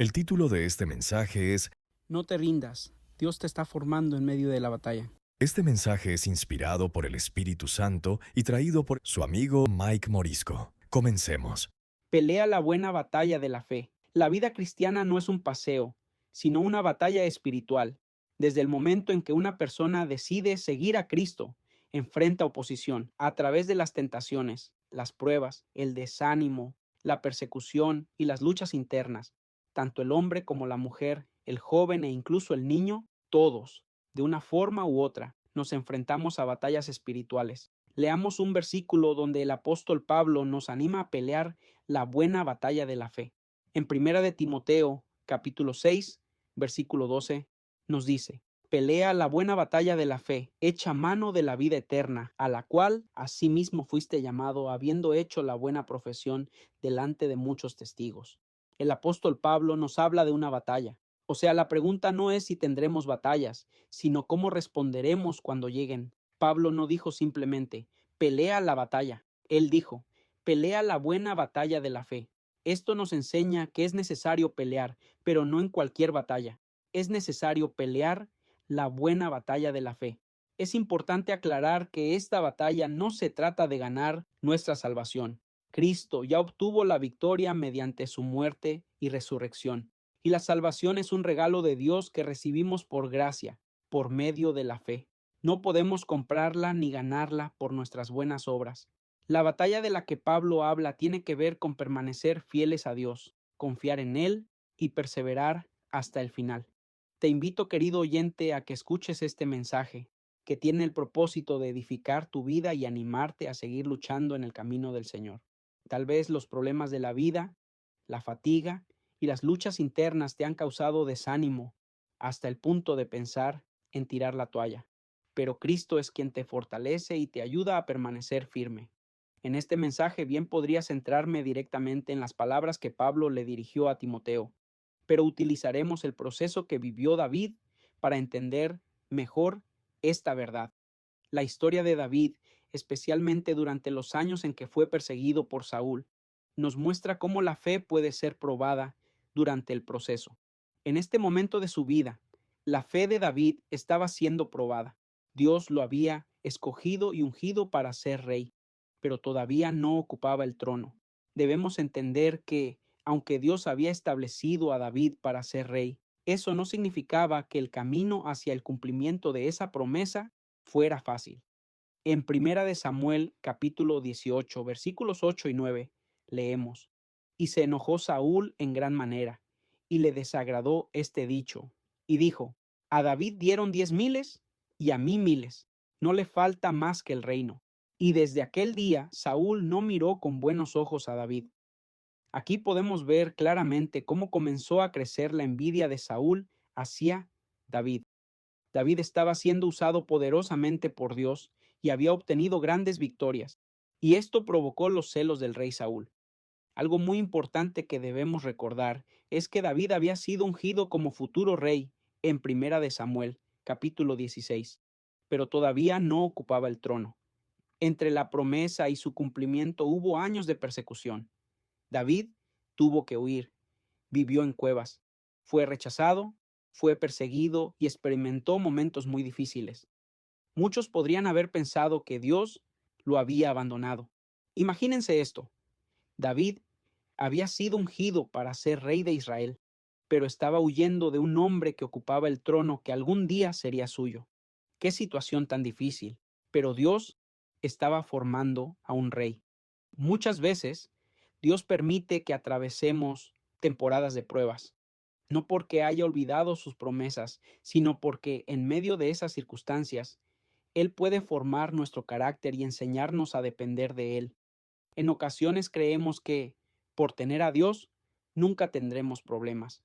El título de este mensaje es No te rindas, Dios te está formando en medio de la batalla. Este mensaje es inspirado por el Espíritu Santo y traído por su amigo Mike Morisco. Comencemos. Pelea la buena batalla de la fe. La vida cristiana no es un paseo, sino una batalla espiritual. Desde el momento en que una persona decide seguir a Cristo, enfrenta oposición a través de las tentaciones, las pruebas, el desánimo, la persecución y las luchas internas. Tanto el hombre como la mujer, el joven e incluso el niño, todos, de una forma u otra, nos enfrentamos a batallas espirituales. Leamos un versículo donde el apóstol Pablo nos anima a pelear la buena batalla de la fe. En Primera de Timoteo, capítulo 6, versículo 12, nos dice: pelea la buena batalla de la fe, echa mano de la vida eterna, a la cual asimismo fuiste llamado, habiendo hecho la buena profesión delante de muchos testigos. El apóstol Pablo nos habla de una batalla. O sea, la pregunta no es si tendremos batallas, sino cómo responderemos cuando lleguen. Pablo no dijo simplemente, pelea la batalla. Él dijo, pelea la buena batalla de la fe. Esto nos enseña que es necesario pelear, pero no en cualquier batalla. Es necesario pelear la buena batalla de la fe. Es importante aclarar que esta batalla no se trata de ganar nuestra salvación. Cristo ya obtuvo la victoria mediante su muerte y resurrección. Y la salvación es un regalo de Dios que recibimos por gracia, por medio de la fe. No podemos comprarla ni ganarla por nuestras buenas obras. La batalla de la que Pablo habla tiene que ver con permanecer fieles a Dios, confiar en Él y perseverar hasta el final. Te invito, querido oyente, a que escuches este mensaje, que tiene el propósito de edificar tu vida y animarte a seguir luchando en el camino del Señor. Tal vez los problemas de la vida, la fatiga y las luchas internas te han causado desánimo hasta el punto de pensar en tirar la toalla. Pero Cristo es quien te fortalece y te ayuda a permanecer firme. En este mensaje bien podría centrarme directamente en las palabras que Pablo le dirigió a Timoteo, pero utilizaremos el proceso que vivió David para entender mejor esta verdad. La historia de David, especialmente durante los años en que fue perseguido por Saúl, nos muestra cómo la fe puede ser probada durante el proceso. En este momento de su vida, la fe de David estaba siendo probada. Dios lo había escogido y ungido para ser rey, pero todavía no ocupaba el trono. Debemos entender que, aunque Dios había establecido a David para ser rey, eso no significaba que el camino hacia el cumplimiento de esa promesa fuera fácil. En Primera de Samuel, capítulo 18, versículos 8 y 9, leemos: Y se enojó Saúl en gran manera, y le desagradó este dicho, y dijo: A David dieron 10,000 y a mí 1,000, no le falta más que el reino. Y desde aquel día Saúl no miró con buenos ojos a David. Aquí podemos ver claramente cómo comenzó a crecer la envidia de Saúl hacia David. David estaba siendo usado poderosamente por Dios y había obtenido grandes victorias, y esto provocó los celos del rey Saúl. Algo muy importante que debemos recordar es que David había sido ungido como futuro rey en Primera de Samuel, capítulo 16, pero todavía no ocupaba el trono. Entre la promesa y su cumplimiento hubo años de persecución. David tuvo que huir, vivió en cuevas, fue rechazado, fue perseguido y experimentó momentos muy difíciles. Muchos podrían haber pensado que Dios lo había abandonado. Imagínense esto: David había sido ungido para ser rey de Israel, pero estaba huyendo de un hombre que ocupaba el trono que algún día sería suyo. Qué situación tan difícil, pero Dios estaba formando a un rey. Muchas veces Dios permite que atravesemos temporadas de pruebas, no porque haya olvidado sus promesas, sino porque en medio de esas circunstancias, Él puede formar nuestro carácter y enseñarnos a depender de Él. En ocasiones creemos que, por tener a Dios, nunca tendremos problemas,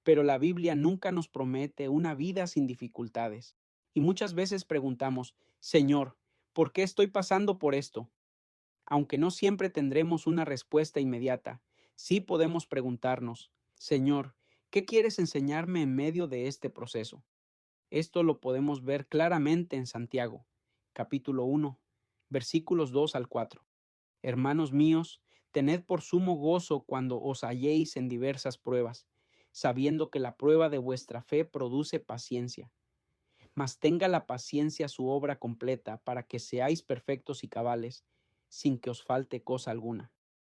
pero la Biblia nunca nos promete una vida sin dificultades. Y muchas veces preguntamos: Señor, ¿por qué estoy pasando por esto? Aunque no siempre tendremos una respuesta inmediata, sí podemos preguntarnos: Señor, ¿qué quieres enseñarme en medio de este proceso? Esto lo podemos ver claramente en Santiago, capítulo 1, versículos 2 al 4. Hermanos míos, tened por sumo gozo cuando os halléis en diversas pruebas, sabiendo que la prueba de vuestra fe produce paciencia. Mas tenga la paciencia su obra completa, para que seáis perfectos y cabales, sin que os falte cosa alguna.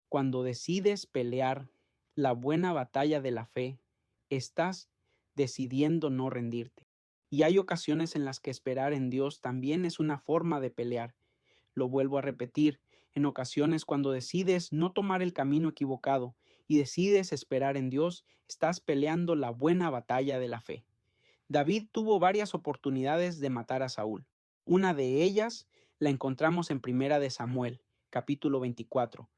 Cuando decides pelear la buena batalla de la fe, estás decidiendo no rendirte. Y hay ocasiones en las que esperar en Dios también es una forma de pelear. Lo vuelvo a repetir, en ocasiones cuando decides no tomar el camino equivocado y decides esperar en Dios, estás peleando la buena batalla de la fe. David tuvo varias oportunidades de matar a Saúl. Una de ellas la encontramos en Primera de Samuel, capítulo 24,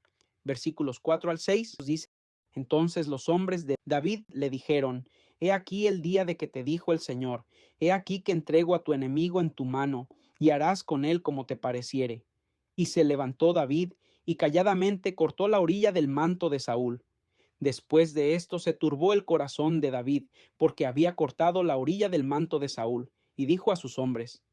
versículos 4 al 6, nos dice: Entonces los hombres de David le dijeron: He aquí el día de que te dijo el Señor, he aquí que entrego a tu enemigo en tu mano, y harás con él como te pareciere. Y se levantó David, y calladamente cortó la orilla del manto de Saúl. Después de esto se turbó el corazón de David, porque había cortado la orilla del manto de Saúl, y dijo a sus hombres: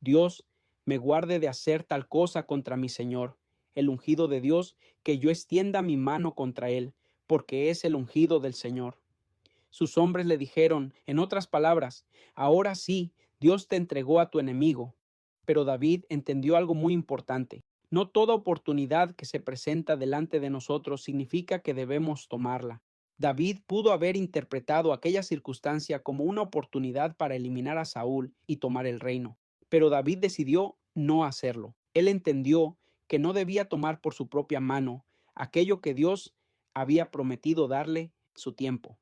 Dios me guarde de hacer tal cosa contra mi señor, el ungido de Dios, que yo extienda mi mano contra él, porque es el ungido del Señor. Sus hombres le dijeron, en otras palabras: Ahora sí, Dios te entregó a tu enemigo. Pero David entendió algo muy importante. No toda oportunidad que se presenta delante de nosotros significa que debemos tomarla. David pudo haber interpretado aquella circunstancia como una oportunidad para eliminar a Saúl y tomar el reino, pero David decidió no hacerlo. Él entendió que no debía tomar por su propia mano aquello que Dios había prometido darle su tiempo.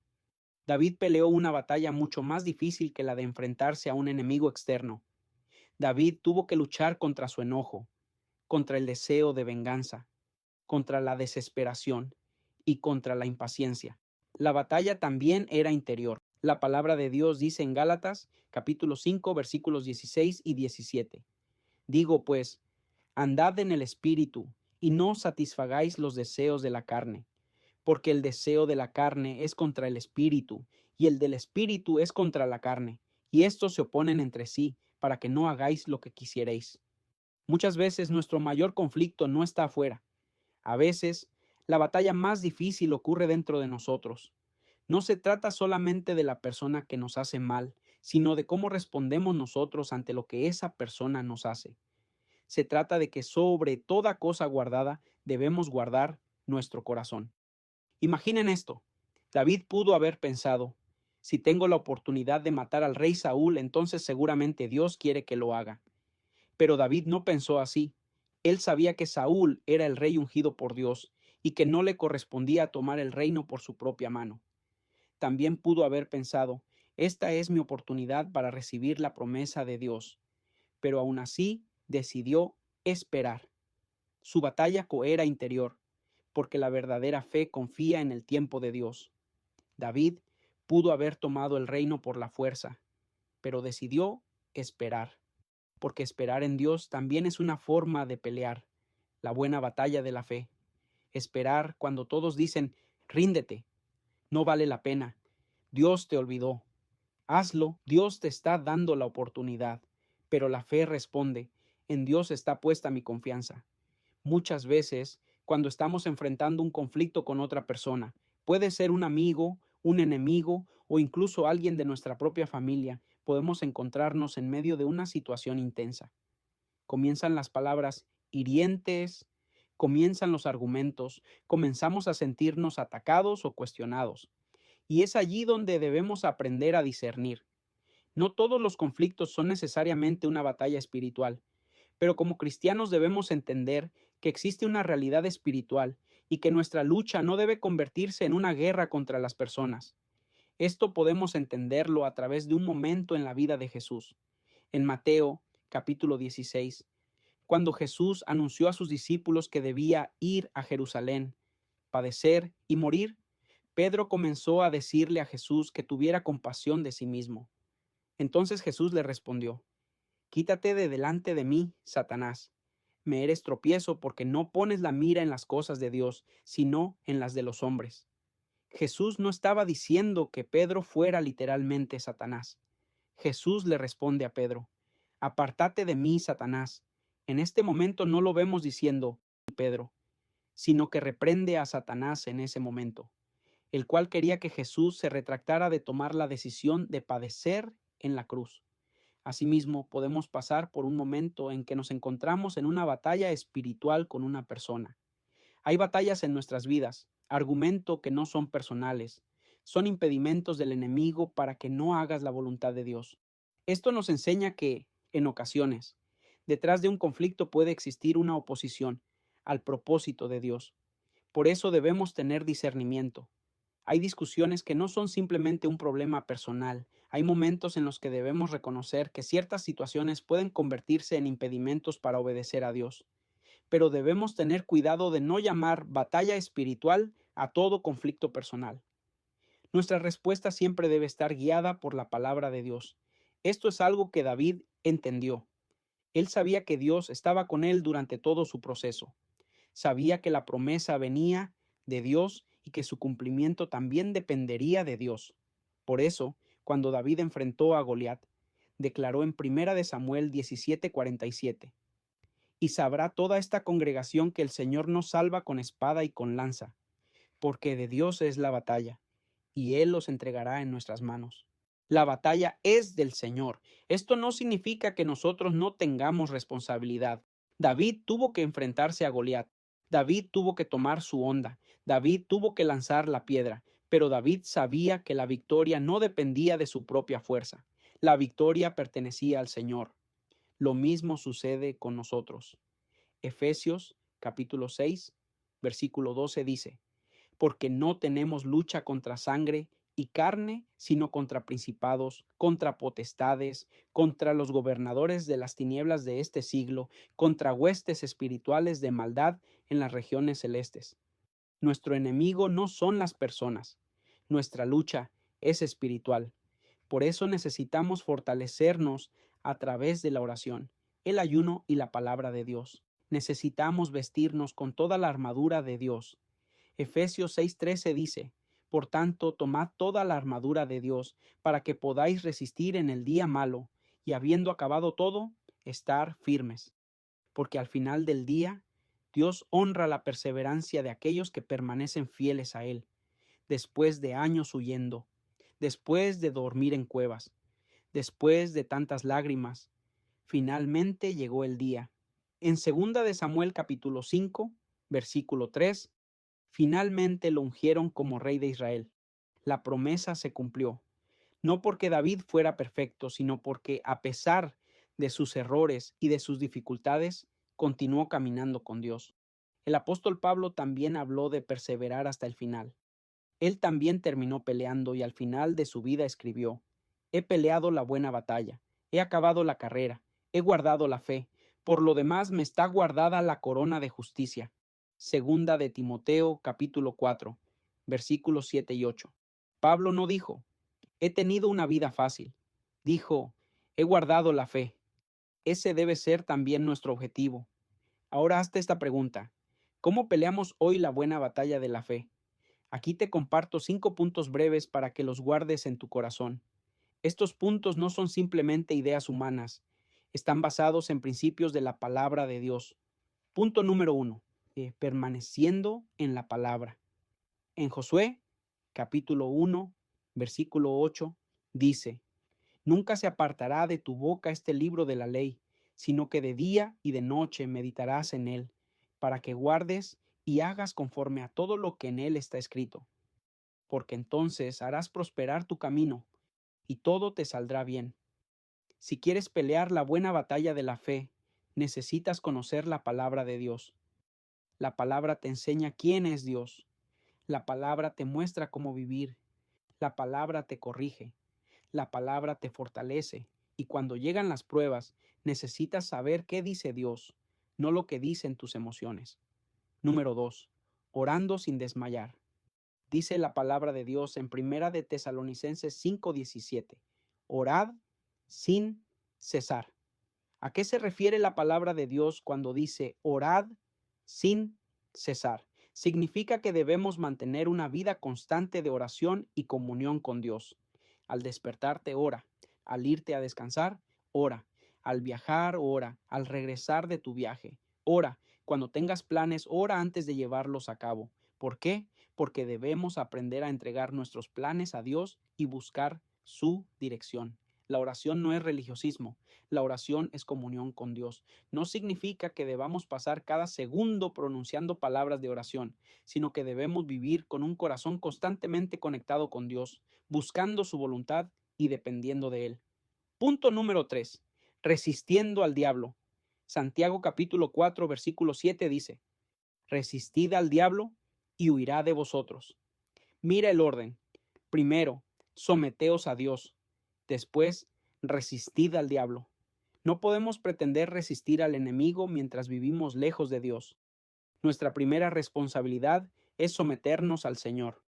David peleó una batalla mucho más difícil que la de enfrentarse a un enemigo externo. David tuvo que luchar contra su enojo, contra el deseo de venganza, contra la desesperación y contra la impaciencia. La batalla también era interior. La palabra de Dios dice en Gálatas, capítulo 5, versículos 16 y 17. Digo pues, andad en el Espíritu, y no satisfagáis los deseos de la carne, porque el deseo de la carne es contra el Espíritu, y el del Espíritu es contra la carne, y estos se oponen entre sí, para que no hagáis lo que quisierais. Muchas veces nuestro mayor conflicto no está afuera. A veces, la batalla más difícil ocurre dentro de nosotros. No se trata solamente de la persona que nos hace mal, sino de cómo respondemos nosotros ante lo que esa persona nos hace. Se trata de que sobre toda cosa guardada debemos guardar nuestro corazón. Imaginen esto. David pudo haber pensado: si tengo la oportunidad de matar al rey Saúl, entonces seguramente Dios quiere que lo haga. Pero David no pensó así. Él sabía que Saúl era el rey ungido por Dios y que no le correspondía tomar el reino por su propia mano. También pudo haber pensado: esta es mi oportunidad para recibir la promesa de Dios. Pero aún así decidió esperar. Su batalla era interior, porque la verdadera fe confía en el tiempo de Dios. David pudo haber tomado el reino por la fuerza, pero decidió esperar, porque esperar en Dios también es una forma de pelear la buena batalla de la fe. Esperar cuando todos dicen: ríndete, no vale la pena, Dios te olvidó. Hazlo, Dios te está dando la oportunidad. Pero la fe responde: en Dios está puesta mi confianza. Muchas veces, cuando estamos enfrentando un conflicto con otra persona, puede ser un amigo, un enemigo o incluso alguien de nuestra propia familia, podemos encontrarnos en medio de una situación intensa. Comienzan las palabras hirientes, comienzan los argumentos, comenzamos a sentirnos atacados o cuestionados. Y es allí donde debemos aprender a discernir. No todos los conflictos son necesariamente una batalla espiritual, pero como cristianos debemos entender que existe una realidad espiritual y que nuestra lucha no debe convertirse en una guerra contra las personas. Esto podemos entenderlo a través de un momento en la vida de Jesús. En Mateo, capítulo 16, cuando Jesús anunció a sus discípulos que debía ir a Jerusalén, padecer y morir, Pedro comenzó a decirle a Jesús que tuviera compasión de sí mismo. Entonces Jesús le respondió: Quítate de delante de mí, Satanás. Me eres tropiezo porque no pones la mira en las cosas de Dios, sino en las de los hombres. Jesús no estaba diciendo que Pedro fuera literalmente Satanás. Jesús le responde a Pedro: Apártate de mí, Satanás. En este momento no lo vemos diciendo Pedro, sino que reprende a Satanás en ese momento. el cual quería que Jesús se retractara de tomar la decisión de padecer en la cruz. Asimismo, podemos pasar por un momento en que nos encontramos en una batalla espiritual con una persona. Hay batallas en nuestras vidas, argumento que no son personales, son impedimentos del enemigo para que no hagas la voluntad de Dios. Esto nos enseña que, en ocasiones, detrás de un conflicto puede existir una oposición al propósito de Dios. Por eso debemos tener discernimiento. Hay discusiones que no son simplemente un problema personal. Hay momentos en los que debemos reconocer que ciertas situaciones pueden convertirse en impedimentos para obedecer a Dios. Pero debemos tener cuidado de no llamar batalla espiritual a todo conflicto personal. Nuestra respuesta siempre debe estar guiada por la palabra de Dios. Esto es algo que David entendió. Él sabía que Dios estaba con él durante todo su proceso. Sabía que la promesa venía de Dios y que su cumplimiento también dependería de Dios. Por eso, cuando David enfrentó a Goliat, declaró en 1 de Samuel 17:47: Y sabrá toda esta congregación que el Señor nos salva con espada y con lanza, porque de Dios es la batalla, y Él los entregará en nuestras manos. La batalla es del Señor. Esto no significa que nosotros no tengamos responsabilidad. David tuvo que enfrentarse a Goliat. David tuvo que tomar su onda. David tuvo que lanzar la piedra. Pero David sabía que la victoria no dependía de su propia fuerza. La victoria pertenecía al Señor. Lo mismo sucede con nosotros. Efesios capítulo 6, versículo 12 dice: porque no tenemos lucha contra sangre y carne, sino contra principados, contra potestades, contra los gobernadores de las tinieblas de este siglo, contra huestes espirituales de maldad en las regiones celestes. Nuestro enemigo no son las personas, nuestra lucha es espiritual. Por eso necesitamos fortalecernos a través de la oración, el ayuno y la palabra de Dios. Necesitamos vestirnos con toda la armadura de Dios. Efesios 6:13 dice: por tanto, tomad toda la armadura de Dios, para que podáis resistir en el día malo, y habiendo acabado todo, estar firmes. Porque al final del día, Dios honra la perseverancia de aquellos que permanecen fieles a Él, después de años huyendo, después de dormir en cuevas, después de tantas lágrimas. Finalmente llegó el día. En 2 de Samuel capítulo 5, versículo 3, finalmente lo ungieron como rey de Israel. La promesa se cumplió, no porque David fuera perfecto, sino porque, a pesar de sus errores y de sus dificultades, continuó caminando con Dios. El apóstol Pablo también habló de perseverar hasta el final. Él también terminó peleando y al final de su vida escribió: he peleado la buena batalla, he acabado la carrera, he guardado la fe, por lo demás me está guardada la corona de justicia. Segunda de Timoteo capítulo 4, versículos 7 y 8. Pablo no dijo: he tenido una vida fácil. Dijo: he guardado la fe. Ese debe ser también nuestro objetivo. Ahora hazte esta pregunta: ¿cómo peleamos hoy la buena batalla de la fe? Aquí te comparto 5 puntos breves para que los guardes en tu corazón. Estos puntos no son simplemente ideas humanas, están basados en principios de la palabra de Dios. Punto número 1. Permaneciendo en la palabra. En Josué, capítulo 1, versículo 8, dice: nunca se apartará de tu boca este libro de la ley, sino que de día y de noche meditarás en él, para que guardes y hagas conforme a todo lo que en él está escrito. Porque entonces harás prosperar tu camino, y todo te saldrá bien. Si quieres pelear la buena batalla de la fe, necesitas conocer la palabra de Dios. La palabra te enseña quién es Dios. La palabra te muestra cómo vivir. La palabra te corrige. La palabra te fortalece. Y cuando llegan las pruebas, necesitas saber qué dice Dios, no lo que dicen tus emociones. Número 2. Orando sin desmayar. Dice la palabra de Dios en 1 de Tesalonicenses 5:17. Orad sin cesar. ¿A qué se refiere la palabra de Dios cuando dice orad sin cesar? Significa que debemos mantener una vida constante de oración y comunión con Dios. Al despertarte, ora. Al irte a descansar, ora. Al viajar, ora. Al regresar de tu viaje, ora. Cuando tengas planes, ora antes de llevarlos a cabo. ¿Por qué? porque debemos aprender a entregar nuestros planes a Dios y buscar su dirección. La oración no es religiosismo, la oración es comunión con Dios. No significa que debamos pasar cada segundo pronunciando palabras de oración, sino que debemos vivir con un corazón constantemente conectado con Dios, buscando su voluntad y dependiendo de Él. Punto número 3. Resistiendo al diablo. Santiago capítulo 4 versículo 7 dice: resistid al diablo y huirá de vosotros. Mira el orden. Primero, someteos a Dios. Después, resistid al diablo. No podemos pretender resistir al enemigo mientras vivimos lejos de Dios. Nuestra primera responsabilidad es someternos al Señor.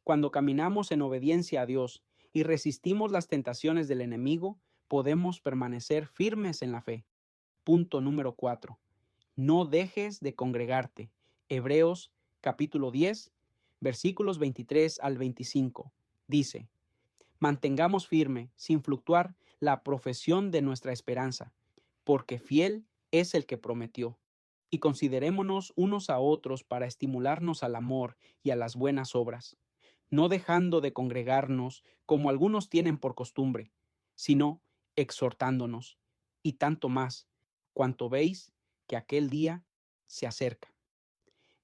Cuando caminamos en obediencia a Dios y resistimos las tentaciones del enemigo, podemos permanecer firmes en la fe. Punto número 4. No dejes de congregarte. Hebreos capítulo 10, versículos 23 al 25. Dice: mantengamos firme, sin fluctuar, la profesión de nuestra esperanza, porque fiel es el que prometió. Y considerémonos unos a otros para estimularnos al amor y a las buenas obras, no dejando de congregarnos como algunos tienen por costumbre, sino exhortándonos, y tanto más, cuanto veis que aquel día se acerca.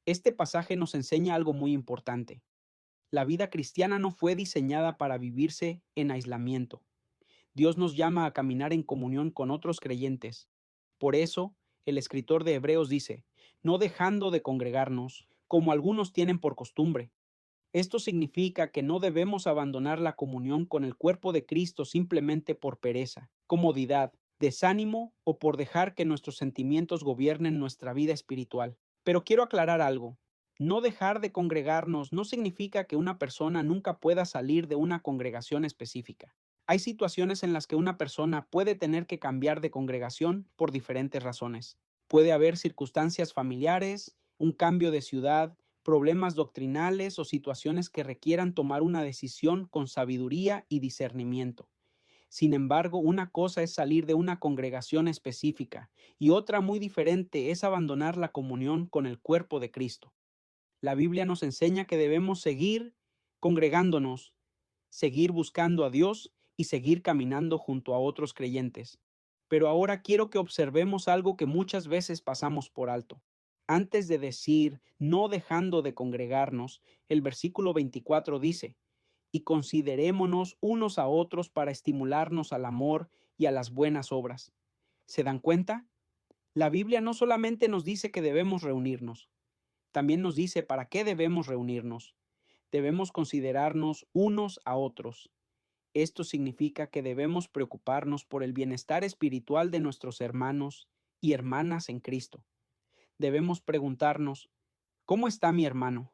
Este pasaje nos enseña algo muy importante. La vida cristiana no fue diseñada para vivirse en aislamiento. Dios nos llama a caminar en comunión con otros creyentes. Por eso, el escritor de Hebreos dice: no dejando de congregarnos, como algunos tienen por costumbre. Esto significa que no debemos abandonar la comunión con el cuerpo de Cristo simplemente por pereza, comodidad, desánimo o por dejar que nuestros sentimientos gobiernen nuestra vida espiritual. Pero quiero aclarar algo. No dejar de congregarnos no significa que una persona nunca pueda salir de una congregación específica. Hay situaciones en las que una persona puede tener que cambiar de congregación por diferentes razones. Puede haber circunstancias familiares, un cambio de ciudad, problemas doctrinales o situaciones que requieran tomar una decisión con sabiduría y discernimiento. Sin embargo, una cosa es salir de una congregación específica y otra muy diferente es abandonar la comunión con el cuerpo de Cristo. La Biblia nos enseña que debemos seguir congregándonos, seguir buscando a Dios y seguir caminando junto a otros creyentes. Pero ahora quiero que observemos algo que muchas veces pasamos por alto. Antes de decir no dejando de congregarnos, el versículo 24 dice: y considerémonos unos a otros para estimularnos al amor y a las buenas obras. ¿Se dan cuenta? La Biblia no solamente nos dice que debemos reunirnos, también nos dice para qué debemos reunirnos. Debemos considerarnos unos a otros. Esto significa que debemos preocuparnos por el bienestar espiritual de nuestros hermanos y hermanas en Cristo. Debemos preguntarnos: ¿cómo está mi hermano?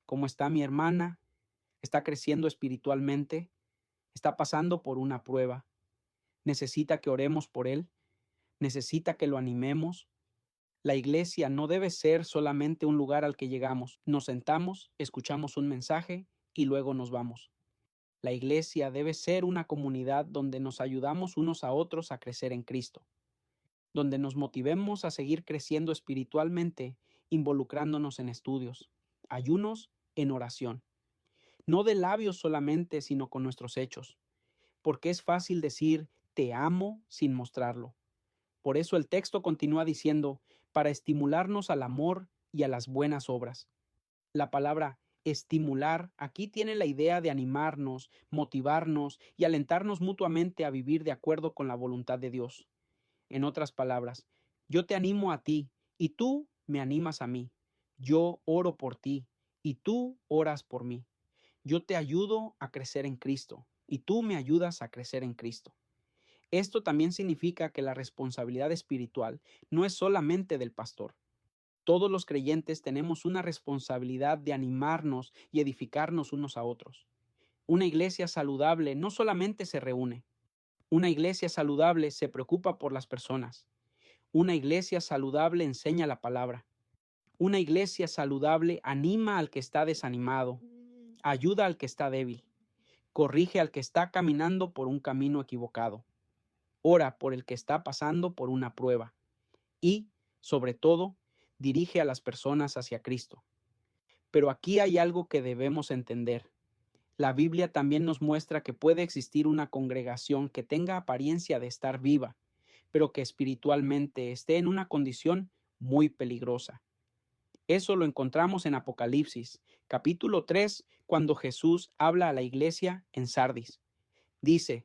¿Cómo está mi hermana? ¿Está creciendo espiritualmente? ¿Está pasando por una prueba? ¿Necesita que oremos por él? ¿Necesita que lo animemos? La iglesia no debe ser solamente un lugar al que llegamos, nos sentamos, escuchamos un mensaje y luego nos vamos. La iglesia debe ser una comunidad donde nos ayudamos unos a otros a crecer en Cristo, donde nos motivemos a seguir creciendo espiritualmente, involucrándonos en estudios, ayunos, en oración. No de labios solamente, sino con nuestros hechos, porque es fácil decir te amo sin mostrarlo. Por eso el texto continúa diciendo, para estimularnos al amor y a las buenas obras. La palabra estimular aquí tiene la idea de animarnos, motivarnos y alentarnos mutuamente a vivir de acuerdo con la voluntad de Dios. En otras palabras, yo te animo a ti y tú me animas a mí. Yo oro por ti y tú oras por mí. Yo te ayudo a crecer en Cristo y tú me ayudas a crecer en Cristo. Esto también significa que la responsabilidad espiritual no es solamente del pastor. Todos los creyentes tenemos una responsabilidad de animarnos y edificarnos unos a otros. Una iglesia saludable no solamente se reúne. Una iglesia saludable se preocupa por las personas. Una iglesia saludable enseña la palabra. Una iglesia saludable anima al que está desanimado, ayuda al que está débil, corrige al que está caminando por un camino equivocado, ora por el que está pasando por una prueba y, sobre todo, dirige a las personas hacia Cristo. Pero aquí hay algo que debemos entender. La Biblia también nos muestra que puede existir una congregación que tenga apariencia de estar viva, pero que espiritualmente esté en una condición muy peligrosa. Eso lo encontramos en Apocalipsis, capítulo 3, cuando Jesús habla a la iglesia en Sardis. Dice: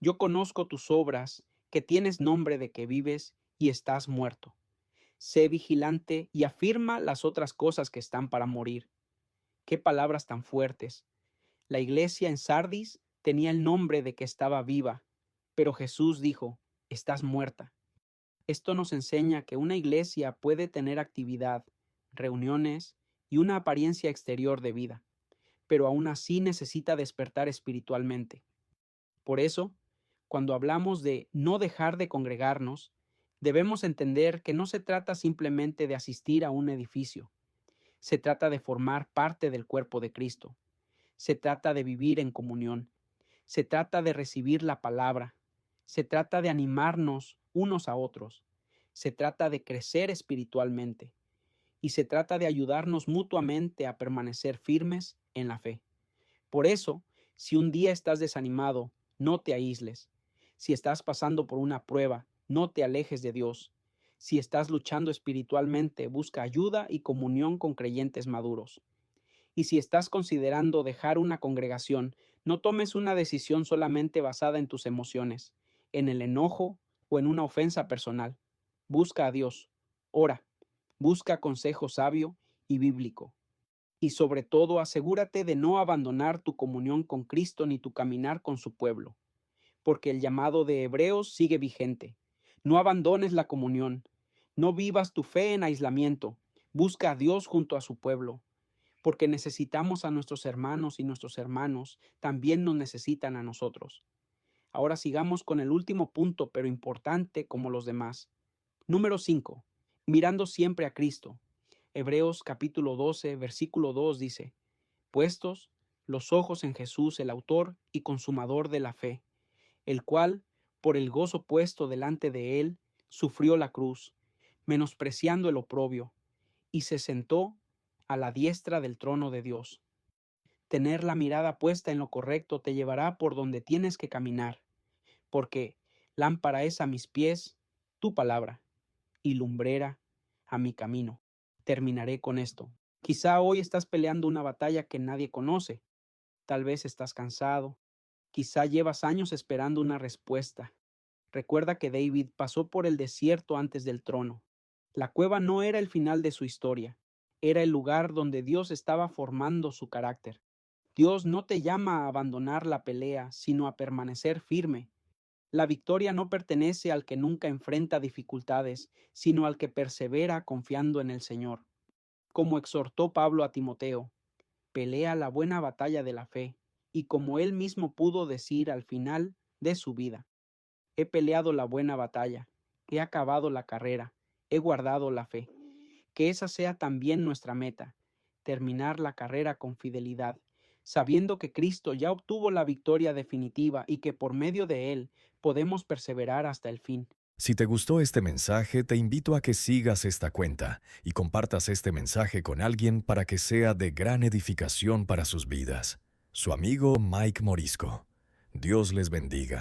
Yo conozco tus obras, que tienes nombre de que vives y estás muerto. Sé vigilante y afirma las otras cosas que están para morir. Qué palabras tan fuertes. La iglesia en Sardis tenía el nombre de que estaba viva, pero Jesús dijo: estás muerta. Esto nos enseña que una iglesia puede tener actividad, reuniones y una apariencia exterior de vida, pero aún así necesita despertar espiritualmente. Por eso, cuando hablamos de no dejar de congregarnos, debemos entender que no se trata simplemente de asistir a un edificio. Se trata de formar parte del cuerpo de Cristo. Se trata de vivir en comunión. Se trata de recibir la palabra. Se trata de animarnos unos a otros. Se trata de crecer espiritualmente. Y se trata de ayudarnos mutuamente a permanecer firmes en la fe. Por eso, si un día estás desanimado, no te aísles. Si estás pasando por una prueba, no te alejes de Dios. Si estás luchando espiritualmente, busca ayuda y comunión con creyentes maduros. Y si estás considerando dejar una congregación, no tomes una decisión solamente basada en tus emociones, en el enojo o en una ofensa personal. Busca a Dios, ora, busca consejo sabio y bíblico. Y sobre todo, asegúrate de no abandonar tu comunión con Cristo ni tu caminar con su pueblo, porque el llamado de Hebreos sigue vigente. No abandones la comunión, no vivas tu fe en aislamiento, busca a Dios junto a su pueblo, porque necesitamos a nuestros hermanos y nuestros hermanos también nos necesitan a nosotros. Ahora sigamos con el último punto, pero importante como los demás. Número 5. Mirando siempre a Cristo. Hebreos capítulo 12, versículo 2 dice: puestos los ojos en Jesús, el autor y consumador de la fe, el cual, por el gozo puesto delante de él, sufrió la cruz, menospreciando el oprobio, y se sentó a la diestra del trono de Dios. Tener la mirada puesta en lo correcto te llevará por donde tienes que caminar, porque lámpara es a mis pies tu palabra, y lumbrera a mi camino. Terminaré con esto. Quizá hoy estás peleando una batalla que nadie conoce. Tal vez estás cansado. Quizá llevas años esperando una respuesta. Recuerda que David pasó por el desierto antes del trono. La cueva no era el final de su historia. Era el lugar donde Dios estaba formando su carácter. Dios no te llama a abandonar la pelea, sino a permanecer firme. La victoria no pertenece al que nunca enfrenta dificultades, sino al que persevera confiando en el Señor. Como exhortó Pablo a Timoteo: pelea la buena batalla de la fe, y como él mismo pudo decir al final de su vida: he peleado la buena batalla, he acabado la carrera, he guardado la fe. Que esa sea también nuestra meta, terminar la carrera con fidelidad, sabiendo que Cristo ya obtuvo la victoria definitiva y que por medio de él podemos perseverar hasta el fin. Si te gustó este mensaje, te invito a que sigas esta cuenta y compartas este mensaje con alguien para que sea de gran edificación para sus vidas. Su amigo Mike Morisco. Dios les bendiga.